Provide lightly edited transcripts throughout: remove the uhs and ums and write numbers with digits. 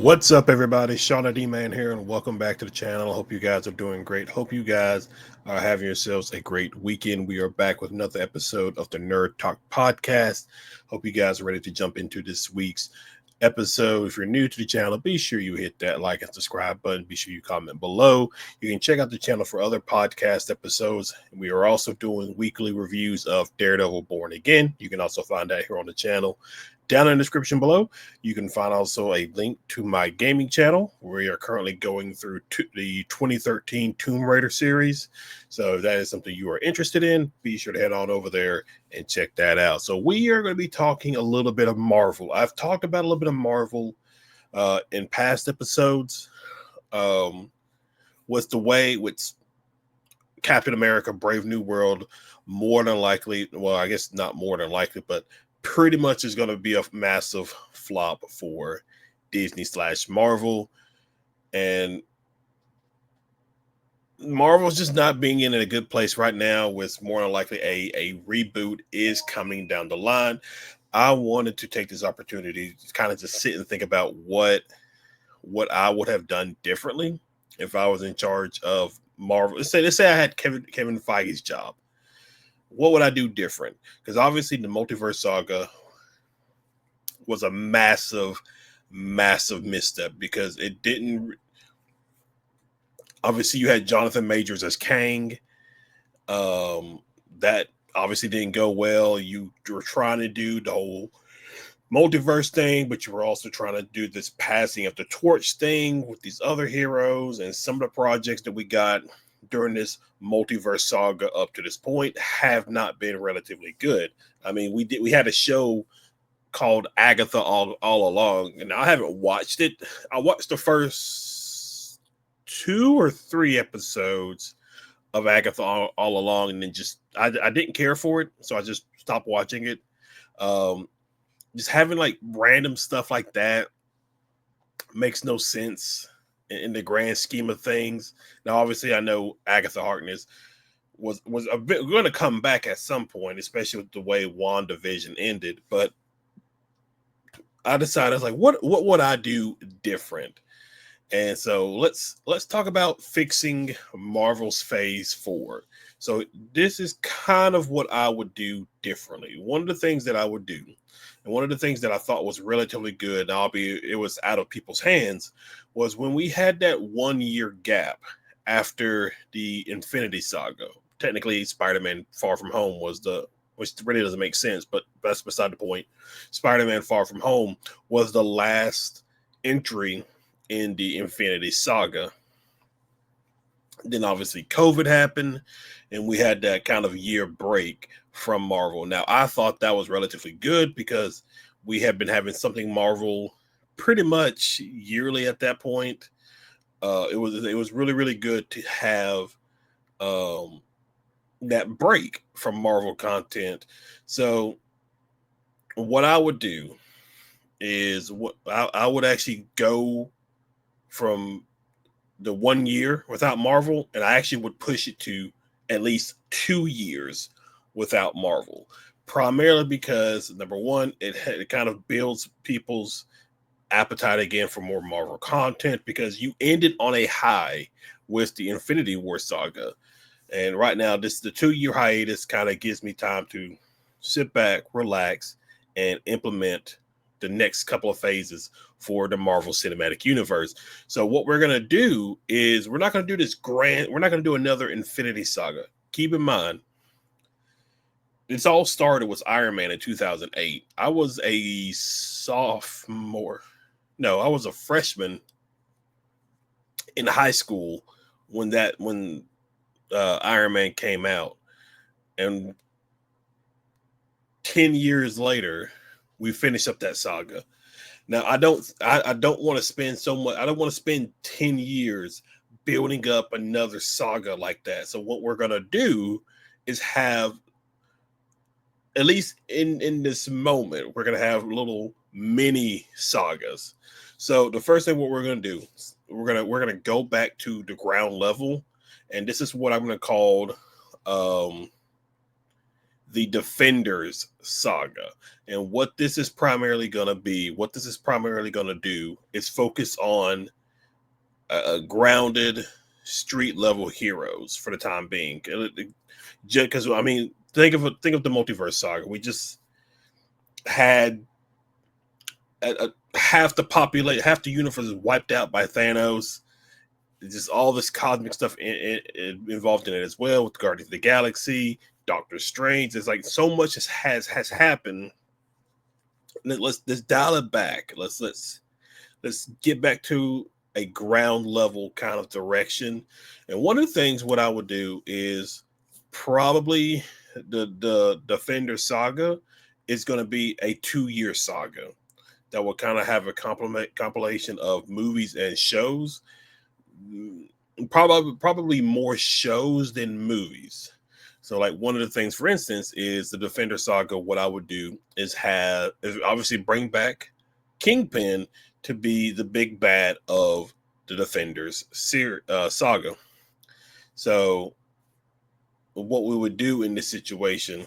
What's up, everybody? Shauna D Man here, and welcome back to the channel. Hope you guys are doing great. Hope you guys are having yourselves a great weekend. We are back with another episode of the Nerd Talk podcast. Hope you guys are ready to jump into this week's episode. If you're new to the channel, be sure you hit that like and subscribe button. Be sure you comment below. You can check out the channel for other podcast episodes. We are also doing weekly reviews of Daredevil Born Again. You can also find that here on the channel. Down in the description below, you can find also a link to my gaming channel. We are currently going through the 2013 Tomb Raider series. So if that is something you are interested in, be sure to head on over there and check that out. So we are going to be talking a little bit of Marvel. I've talked about a little bit of Marvel in past episodes. With the way with Captain America Brave New World, more than likely, well, I guess not more than likely, but pretty much is going to be a massive flop for Disney/Marvel. And Marvel's just not being in a good place right now, with more than likely a reboot is coming down the line. I wanted to take this opportunity to kind of just sit and think about what I would have done differently if I was in charge of Marvel. Let's say I had Kevin Feige's job. What would I do different? Because obviously the Multiverse Saga was a massive misstep, because it didn't. Obviously, you had Jonathan Majors as Kang. That obviously didn't go well. You were trying to do the whole multiverse thing, but you were also trying to do this passing of the torch thing with these other heroes, and some of the projects that we got during this multiverse saga up to this point have not been relatively good. I mean, we had a show called Agatha all along, and I haven't watched it. I watched the first 2 or 3 episodes of Agatha all along, and then just I didn't care for it, so I just stopped watching it. Um, just having like random stuff like that makes no sense in the grand scheme of things. Now, obviously, I know Agatha Harkness was a bit going to come back at some point, especially with the way WandaVision ended. But I decided, I was like, what would I do different? And so let's talk about fixing Marvel's Phase 4. So this is kind of what I would do differently. One of the things that I would do, and one of the things that I thought was relatively good, albeit it was out of people's hands, was when we had that 1 year gap after the Infinity Saga. Technically, Spider-Man Far From Home was which really doesn't make sense, but that's beside the point. Spider-Man Far From Home was the last entry in the Infinity Saga. Then obviously COVID happened, and we had that kind of year break from Marvel. Now, I thought that was relatively good, because we had been having something Marvel pretty much yearly at that point. It was really good to have that break from Marvel content. So what I would do is what I would actually go from the 1 year without Marvel, and I actually would push it to at least 2 years without Marvel. Primarily because, number one, it kind of builds people's appetite again for more Marvel content, because you ended on a high with the Infinity War saga. And right now, the 2 year hiatus kind of gives me time to sit back, relax, and implement the next couple of phases for the Marvel Cinematic Universe. So what we're gonna do is, we're not gonna do this grand. We're not gonna do another Infinity Saga. Keep in mind, this all started with Iron Man in 2008. I was a sophomore. No, I was a freshman in high school when Iron Man came out, and 10 years later, we finished up that saga. Now, I don't want to spend so much. I don't want to spend 10 years building up another saga like that. So what we're gonna do is have, at least in this moment, we're gonna have little mini sagas. So the first thing what we're gonna do, we're gonna go back to the ground level, and this is what I'm gonna call um the Defenders saga. And what this is primarily going to be, what this is primarily going to do is focus on grounded street level heroes for the time being. Because I mean, think of the multiverse saga. We just had half the universe is wiped out by Thanos. Just all this cosmic stuff involved in it as well, with Guardians of the Galaxy, Doctor Strange. It's like so much has happened. Let's dial it back. Let's get back to a ground level kind of direction. And one of the things what I would do is probably the Defender saga is going to be a 2-year saga that will kind of have a compilation of movies and shows. Probably more shows than movies. So like one of the things, for instance, is the Defender saga. What I would do is obviously bring back Kingpin to be the big bad of the Defenders saga. So what we would do in this situation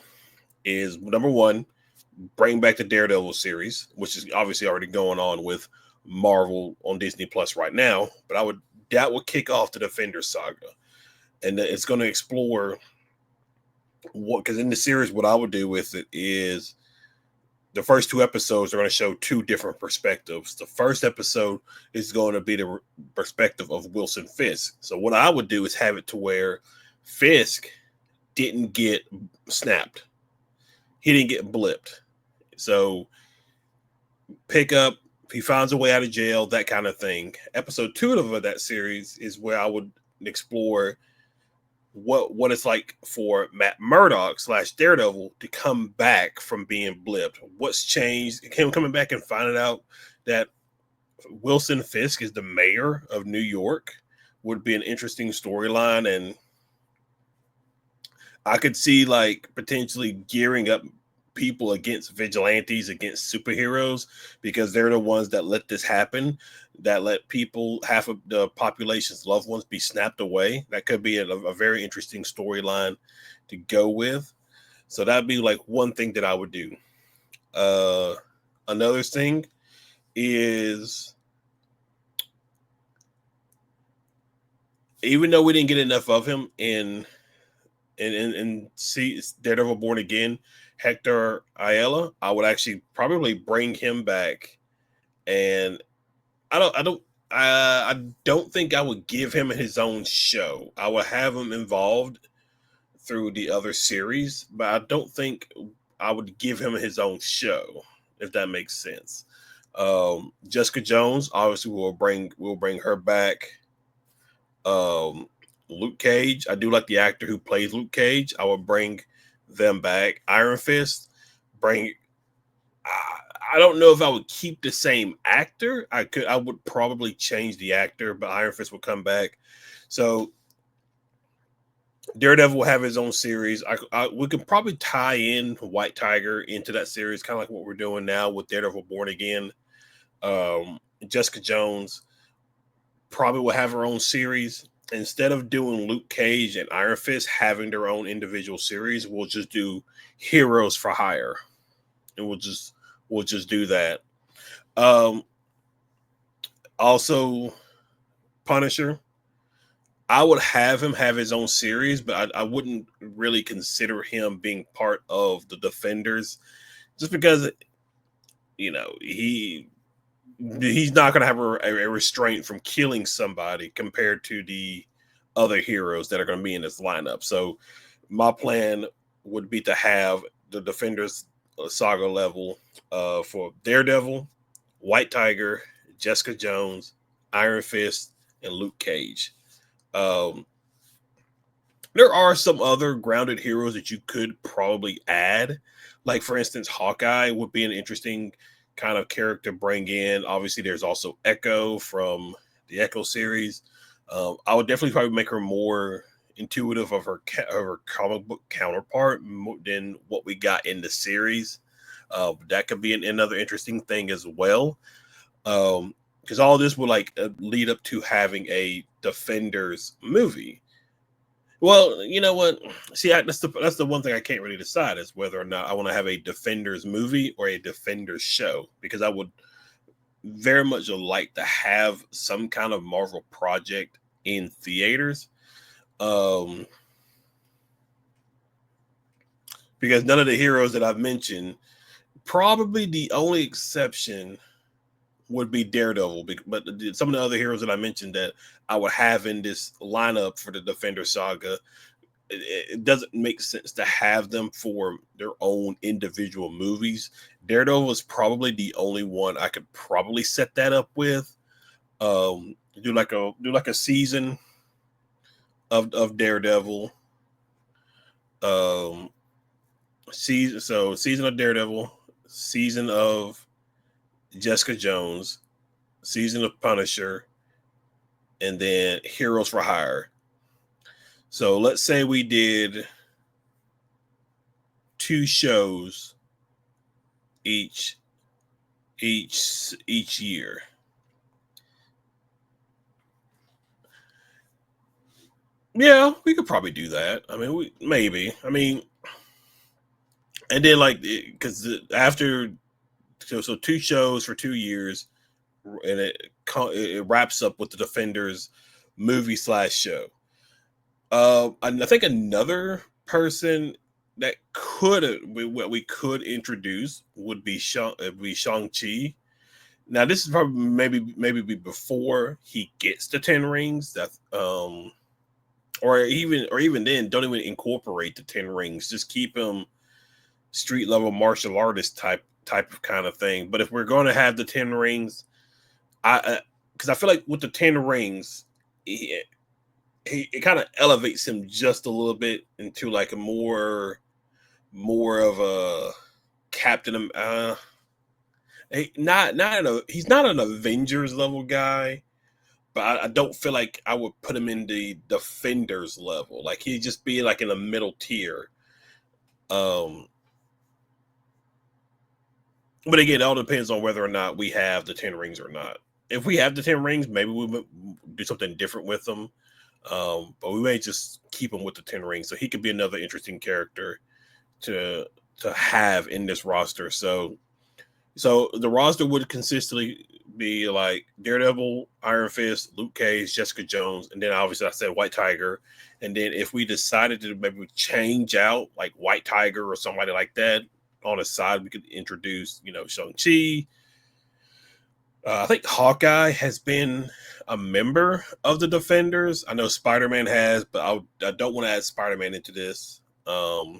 is, number one, bring back the Daredevil series, which is obviously already going on with Marvel on Disney Plus right now. But that would kick off the Defender saga, and it's going to explore because in the series, what I would do with it is the first 2 episodes are going to show 2 different perspectives. The first episode is going to be the perspective of Wilson Fisk. So what I would do is have it to where Fisk didn't get snapped. He didn't get blipped. So pick up, he finds a way out of jail, that kind of thing. Episode 2 of that series is where I would explore what it's like for Matt Murdock / Daredevil to come back from being blipped. What's changed? Him coming back and finding out that Wilson Fisk is the mayor of New York would be an interesting storyline. And I could see like potentially gearing up people against vigilantes, against superheroes, because they're the ones that let this happen, that let people, half of the population's loved ones, be snapped away. That could be a very interesting storyline to go with. So that'd be like one thing that I would do. Another thing is, even though we didn't get enough of him in see Daredevil Born Again, Hector Ayala, I would actually probably bring him back. And I don't think I would give him his own show. I would have him involved through the other series, but I don't think I would give him his own show, if that makes sense. Jessica Jones, obviously we'll bring her back. Luke Cage, I do like the actor who plays Luke Cage. I would bring them back. Iron Fist, I don't know if I would keep the same actor. I would probably change the actor, but Iron Fist would come back. So Daredevil will have his own series. We could probably tie in White Tiger into that series, kind of like what we're doing now with Daredevil Born Again. Jessica Jones probably will have her own series. Instead of doing Luke Cage and Iron Fist having their own individual series, we'll just do Heroes for Hire, and we'll just do that. Also, Punisher, I would have him have his own series, but I wouldn't really consider him being part of the Defenders, just because he's not going to have a restraint from killing somebody compared to the other heroes that are going to be in this lineup. So my plan would be to have the Defenders saga level for Daredevil, White Tiger, Jessica Jones, Iron Fist, and Luke Cage. There are some other grounded heroes that you could probably add. Like, for instance, Hawkeye would be an interesting kind of character to bring in. Obviously, there's also Echo from the Echo series. I would definitely probably make her more intuitive of her comic book counterpart than what we got in the series. That could be another interesting thing as well. Because all this would lead up to having a Defenders movie, Well, you know what? See, that's the one thing I can't really decide is whether or not I want to have a Defenders movie or a Defenders show, because I would very much like to have some kind of Marvel project in theaters. Um, because none of the heroes that I've mentioned, probably the only exception would be Daredevil, but some of the other heroes that I mentioned that I would have in this lineup for the Defender saga, it doesn't make sense to have them for their own individual movies. Daredevil is probably the only one I could probably set that up with. Do like a season of Daredevil. Um, season of Daredevil, season of Jessica Jones, season of Punisher, and then Heroes for Hire. So let's say we did 2 shows each each year. Yeah, we could probably do that. I mean, we maybe. I mean, and then like because after so 2 shows for 2 years, and it wraps up with the Defenders movie slash show. And I think another person that what we could introduce would be Shang Chi. Now this is probably maybe be before he gets the 10 rings. That or even then, don't even incorporate the 10 rings. Just keep him street level martial artist type of kind of thing. But if we're going to have the 10 rings, I because I feel like with the 10 rings, he it kind of elevates him just a little bit into like a more of a captain. He's not an Avengers level guy, but I don't feel like I would put him in the Defenders level. Like he'd just be like in a middle tier. Um, but again, it all depends on whether or not we have the 10 rings or not. If we have the 10 rings, maybe we'll do something different with them. But we may just keep him with the 10 rings, so he could be another interesting character to have in this roster. So the roster would consistently be like Daredevil, Iron Fist, Luke Cage, Jessica Jones, and then obviously I said White Tiger. And then if we decided to maybe change out like White Tiger or somebody like that on the side, we could introduce, Shang-Chi. I think Hawkeye has been a member of the Defenders. I know Spider-Man has, but I don't want to add Spider-Man into this. I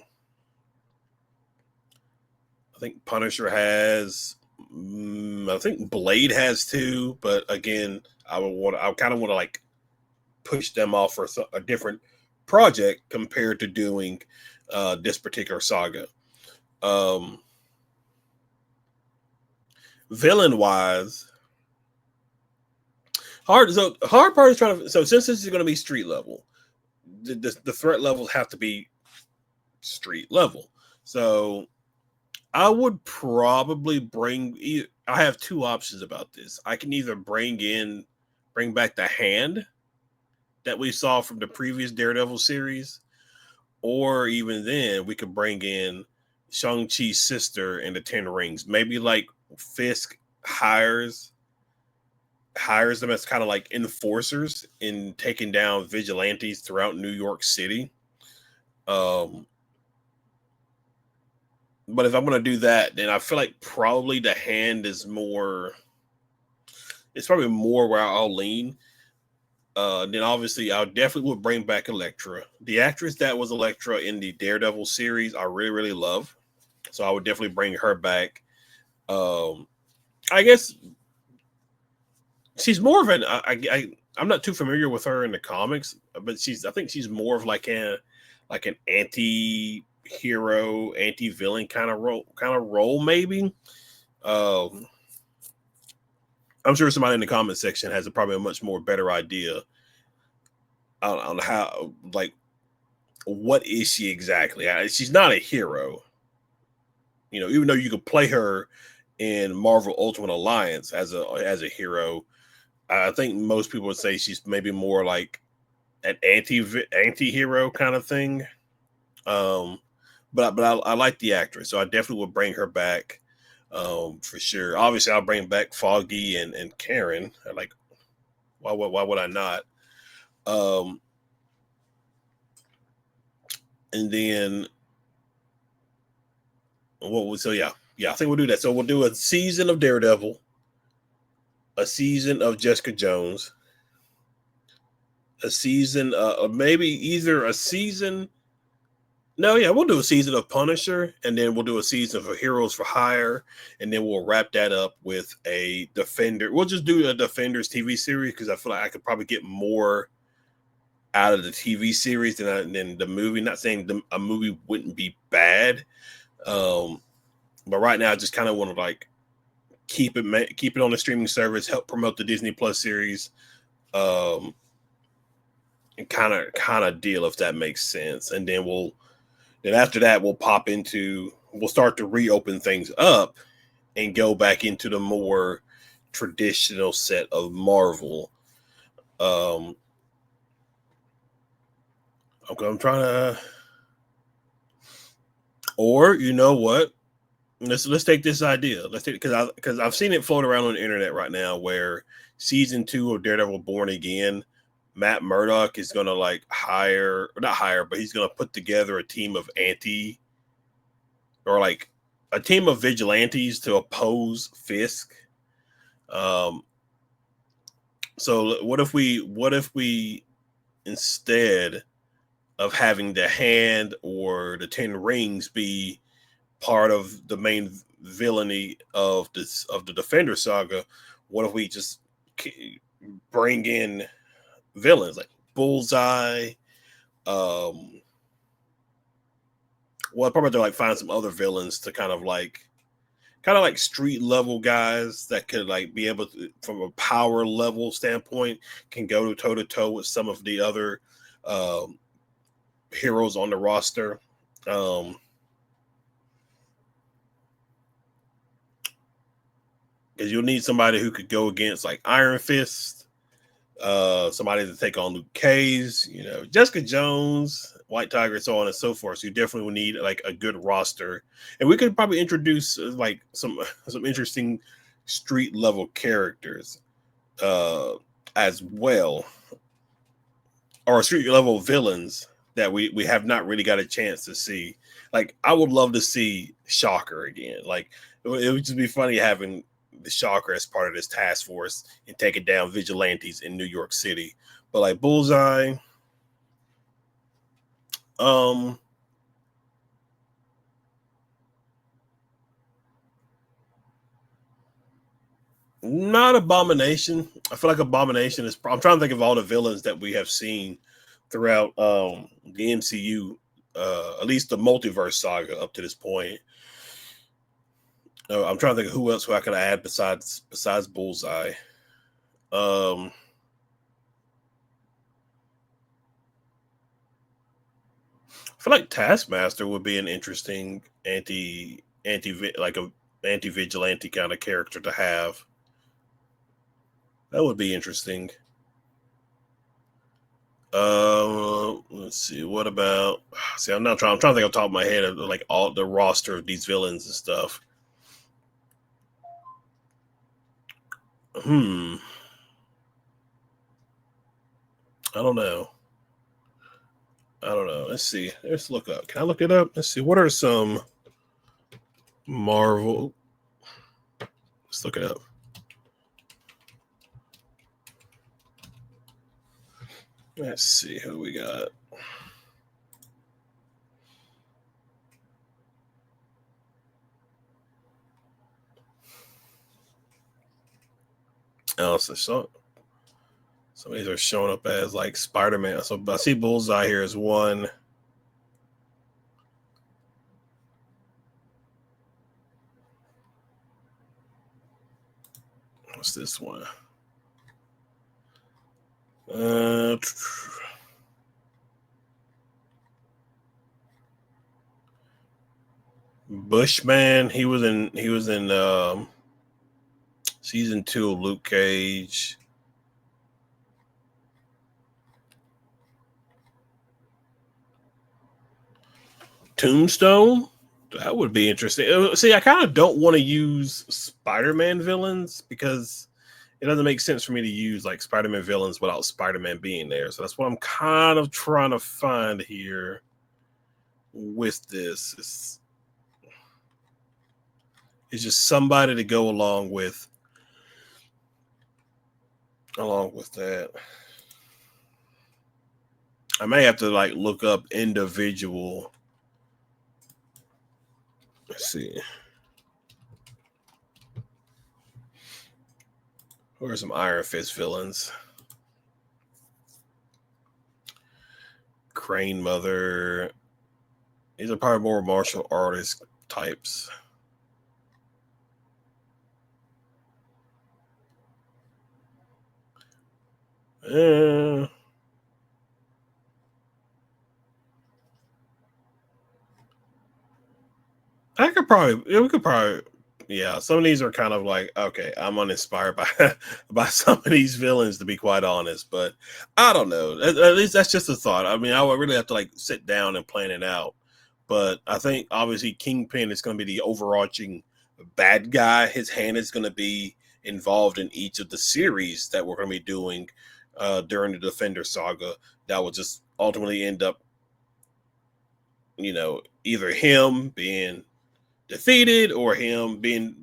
think Punisher has. I think Blade has too, but again, I kind of want to like push them off for a different project compared to doing this particular saga. Um, Villain wise, hard part is trying to. So since this is going to be street level, the threat levels have to be street level. So I would probably I have 2 options about this. I can either bring back the Hand that we saw from the previous Daredevil series, or even then we could bring in Shang-Chi's sister and the 10 rings. Maybe like Fisk hires them as kind of like enforcers in taking down vigilantes throughout New York City. Um, but if I'm going to do that, then I feel like probably the Hand is more. It's probably more where I'll lean. Then obviously I definitely would bring back Elektra. The actress that was Elektra in the Daredevil series, I really really love. So I would definitely bring her back. Um, I guess she's more of an. I'm not too familiar with her in the comics, but I think she's more of like an anti-hero, anti-villain kind of role maybe. Um, I'm sure somebody in the comment section has probably a much more better idea on how like what is she exactly. She's not a hero, even though you could play her in Marvel Ultimate Alliance as a hero. I think most people would say she's maybe more like an anti-hero kind of thing. But I like the actress, so I definitely would bring her back, for sure. Obviously, I'll bring back Foggy and Karen. Like, why would I not? Um, and then so yeah, I think we'll do that. So we'll do a season of Daredevil, a season of Jessica Jones, a season, maybe either a season. No, yeah, we'll do a season of Punisher, and then we'll do a season of Heroes for Hire, and then we'll wrap that up with a Defender. We'll just do a Defenders TV series because I feel like I could probably get more out of the TV series than the movie. Not saying a movie wouldn't be bad, um, but right now I just kind of want to like keep it on the streaming service, help promote the Disney Plus series, um, and kind of deal if that makes sense. And then after that we'll start to reopen things up and go back into the more traditional set of Marvel. Um, okay, I'm trying to, or you know what? Let's take this idea. Let's take because I've seen it float around on the internet right now where season 2 of Daredevil Born Again, Matt Murdock is gonna like not hire, but he's gonna put together a team of like a team of vigilantes to oppose Fisk. Um, so what if we instead of having the Hand or the Ten Rings be part of the main villainy of the Defender saga, what if we just bring in villains like Bullseye? Well, probably to like find some other villains to kind of like street level guys that could like be able to, from a power level standpoint, can go toe to toe with some of the other um, heroes on the roster. Um, because you'll need somebody who could go against like Iron Fist, somebody to take on Luke Cage, Jessica Jones, White Tiger, so on and so forth. So you definitely will need like a good roster, and we could probably introduce like some interesting street level characters as well, or street level villains that we have not really got a chance to see. Like I would love to see Shocker again. Like it would just be funny having the Shocker as part of this task force and taking down vigilantes in New York City. But like Bullseye, um, not Abomination. I feel like Abomination is. I'm trying to think of all the villains that we have seen throughout the MCU, at least the multiverse saga up to this point. I'm trying to think of who I could add besides Bullseye. Um, I feel like Taskmaster would be an interesting like a anti vigilante kind of character to have. That would be interesting. Let's see. What about? See, I'm trying to think off the top of my head of like all the roster of these villains and stuff. Hmm. I don't know. I don't know. Let's see. Let's look up. Can I look it up? Let's see. What are some Marvel? Let's look it up. Let's see who we got. Oh, so some of these are showing up as like Spider-Man. So I see Bullseye here as one. What's this one? Bushman. He was in season 2 of Luke Cage. Tombstone. That would be interesting. See, I kind of don't want to use Spider-Man villains because it doesn't make sense for me to use like Spider-Man villains without Spider-Man being there. So that's what I'm kind of trying to find here with this. It's just somebody to go along with that. I may have to like look up individual. Let's see. Who are some Iron Fist villains? Crane Mother. These are probably more martial artist types. We could probably, yeah. Some of these are kind of like, okay, I'm uninspired by some of these villains, to be quite honest. But I don't know. At least that's just a thought. I mean, I would really have to like sit down and plan it out. But I think obviously Kingpin is going to be the overarching bad guy. His hand is going to be involved in each of the series that we're going to be doing during the Defender saga. That will just ultimately end up, either him being defeated or him being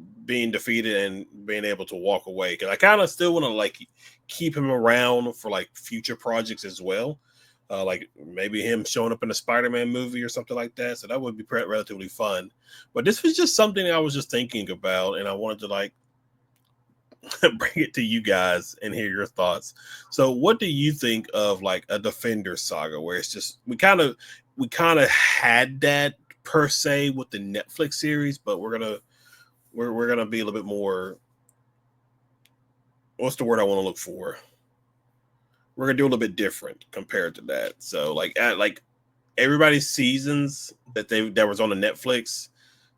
defeated and being able to walk away. Because I kind of still want to like keep him around for like future projects as well. Like maybe him showing up in a Spider-Man movie or something like that. So that would be relatively fun. But this was just something I was just thinking about, and I wanted to like bring it to you guys and hear your thoughts. So what do you think of like a Defender saga where it's just we kind of had that per se with the Netflix series, but we're gonna be a little bit more, what's the word I want to look for? We're gonna do a little bit different compared to that. So like everybody's seasons that was on the Netflix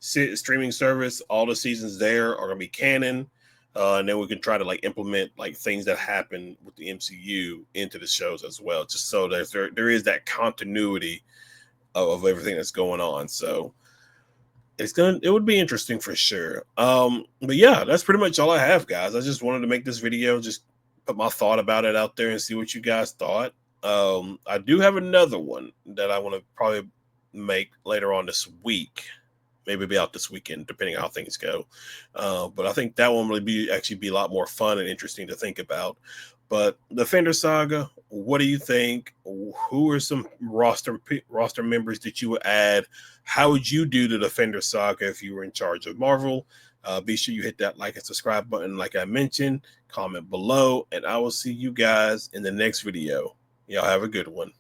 streaming service, all the seasons there are gonna be canon. And then we can try to like implement like things that happen with the MCU into the shows as well, just so there is that continuity of everything that's going on. So it would be interesting for sure. But yeah, that's pretty much all I have, guys. I just wanted to make this video, just put my thought about it out there and see what you guys thought. I do have another one that I want to probably make later on this week. Maybe be out this weekend, depending on how things go. But I think that one will actually be a lot more fun and interesting to think about. But Defender Saga, what do you think? Who are some roster members that you would add? How would you do the Defender Saga if you were in charge of Marvel? Be sure you hit that like and subscribe button like I mentioned. Comment below, and I will see you guys in the next video. Y'all have a good one.